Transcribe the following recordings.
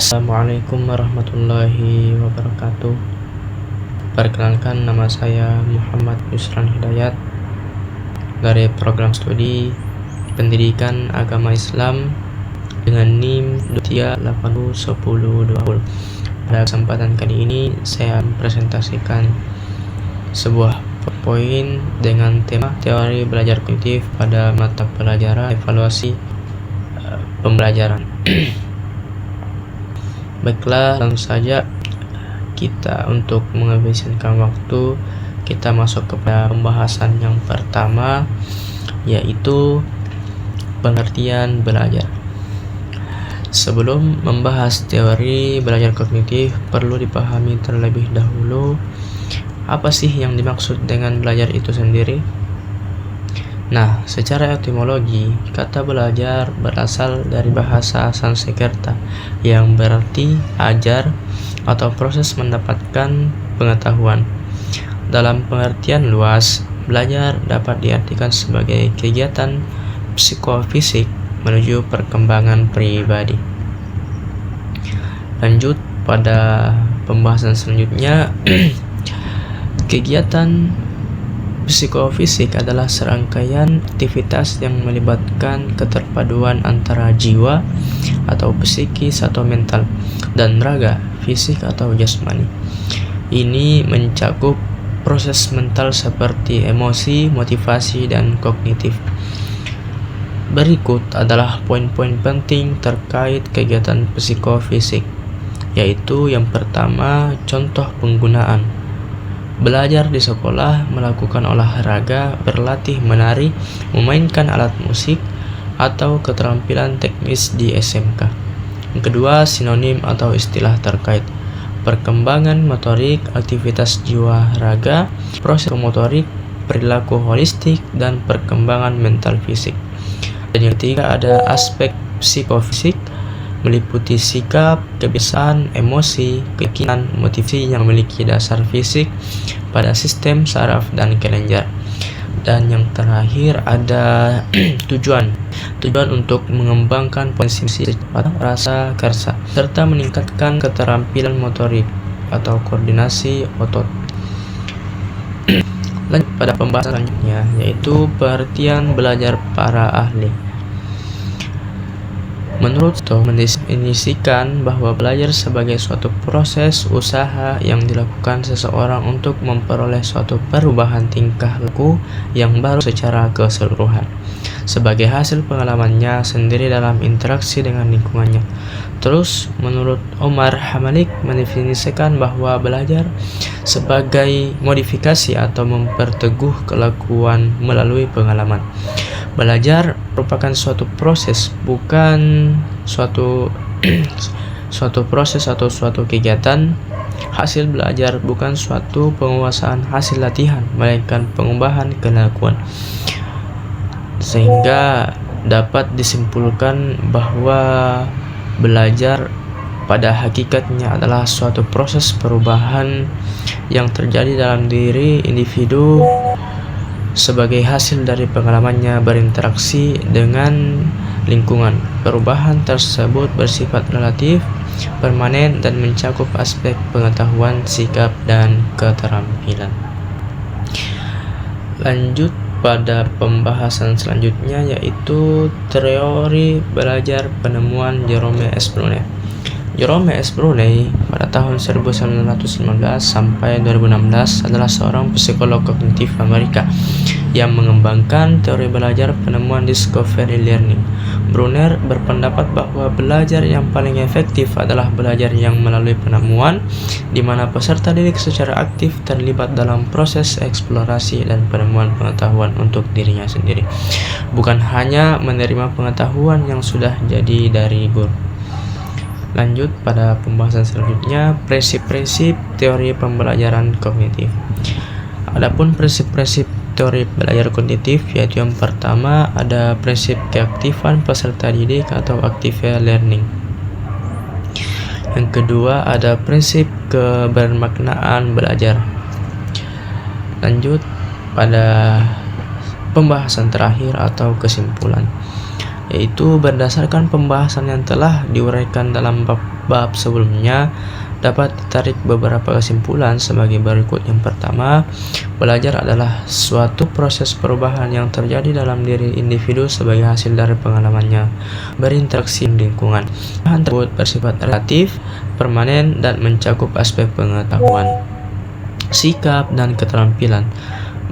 Assalamualaikum warahmatullahi wabarakatuh. Perkenalkan, nama saya Muhammad Yusran Hidayat dari program studi Pendidikan Agama Islam dengan NIM 3801020. Pada kesempatan kali ini saya mempresentasikan sebuah poin dengan tema teori belajar kognitif pada mata pelajaran evaluasi pembelajaran. Baiklah, langsung saja kita untuk menghabiskan waktu, kita masuk kepada pembahasan yang pertama, yaitu pengertian belajar. Sebelum membahas teori belajar kognitif, perlu dipahami terlebih dahulu apa sih yang dimaksud dengan belajar itu sendiri. Nah, secara etimologi, kata belajar berasal dari bahasa Sanskerta yang berarti ajar atau proses mendapatkan pengetahuan. Dalam pengertian luas, belajar dapat diartikan sebagai kegiatan psikofisik menuju perkembangan pribadi. Lanjut pada pembahasan selanjutnya. Kegiatan psikofisik adalah serangkaian aktivitas yang melibatkan keterpaduan antara jiwa atau psikis atau mental dan raga, fisik atau jasmani. Ini mencakup proses mental seperti emosi, motivasi, dan kognitif. Berikut adalah poin-poin penting terkait kegiatan psikofisik, yaitu yang pertama, contoh penggunaan. Belajar di sekolah, melakukan olahraga, berlatih menari, memainkan alat musik, atau keterampilan teknis di SMK. Yang kedua, sinonim atau istilah terkait. Perkembangan motorik, aktivitas jiwa raga, proses motorik, perilaku holistik, dan perkembangan mental fisik. Dan yang ketiga ada aspek psikofisik, meliputi sikap, kebiasaan, emosi, keyakinan, motivasi yang memiliki dasar fisik pada sistem saraf dan kelenjar. Dan yang terakhir ada tujuan untuk mengembangkan potensi rasa kersa serta meningkatkan keterampilan motorik atau koordinasi otot. Lanjut pada pembahasan selanjutnya, yaitu pengertian belajar para ahli. Menurut Stowe, mendefinisikan bahwa belajar sebagai suatu proses usaha yang dilakukan seseorang untuk memperoleh suatu perubahan tingkah laku yang baru secara keseluruhan, sebagai hasil pengalamannya sendiri dalam interaksi dengan lingkungannya. Terus, menurut Omar Hamalik, mendefinisikan bahwa belajar sebagai modifikasi atau memperteguh kelakuan melalui pengalaman. Belajar merupakan suatu proses, bukan suatu proses atau suatu kegiatan. Hasil belajar bukan suatu penguasaan hasil latihan, melainkan pengubahan kelakuan. Sehingga dapat disimpulkan bahwa belajar pada hakikatnya adalah suatu proses perubahan yang terjadi dalam diri individu sebagai hasil dari pengalamannya berinteraksi dengan lingkungan. Perubahan tersebut bersifat relatif, permanen, dan mencakup aspek pengetahuan, sikap, dan keterampilan. Lanjut pada pembahasan selanjutnya, yaitu teori belajar penemuan Jerome S. Bruner. Jerome S. Bruner pada tahun 1915 sampai 2016 adalah seorang psikolog kognitif Amerika yang mengembangkan teori belajar penemuan discovery learning. Bruner berpendapat bahwa belajar yang paling efektif adalah belajar yang melalui penemuan, di mana peserta didik secara aktif terlibat dalam proses eksplorasi dan penemuan pengetahuan untuk dirinya sendiri, bukan hanya menerima pengetahuan yang sudah jadi dari guru. Lanjut pada pembahasan selanjutnya, prinsip-prinsip teori pembelajaran kognitif. Adapun prinsip-prinsip teori belajar kognitif, yaitu yang pertama ada prinsip keaktifan peserta didik atau active learning. Yang kedua ada prinsip kebermaknaan belajar. Lanjut pada pembahasan terakhir atau kesimpulan. yaitu berdasarkan pembahasan yang telah diuraikan dalam bab-bab sebelumnya, dapat ditarik beberapa kesimpulan sebagai berikut. Yang pertama, belajar adalah suatu proses perubahan yang terjadi dalam diri individu sebagai hasil dari pengalamannya berinteraksi dengan lingkungan. Perubahan tersebut bersifat relatif, permanen, dan mencakup aspek pengetahuan, sikap, dan keterampilan.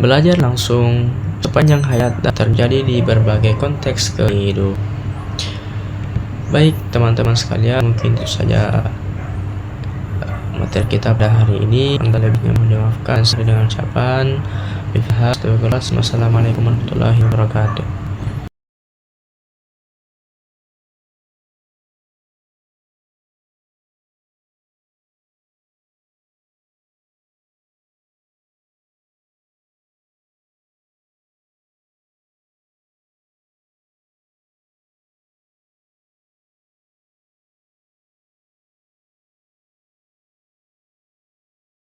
Belajar langsung sepanjang hayat dan terjadi di berbagai konteks kehidupan. Baik teman-teman sekalian, mungkin itu saja materi kita pada hari ini. Anda lebihnya mohon dimaafkan. Saya dengan ucapan Assalamualaikum warahmatullahi wabarakatuh.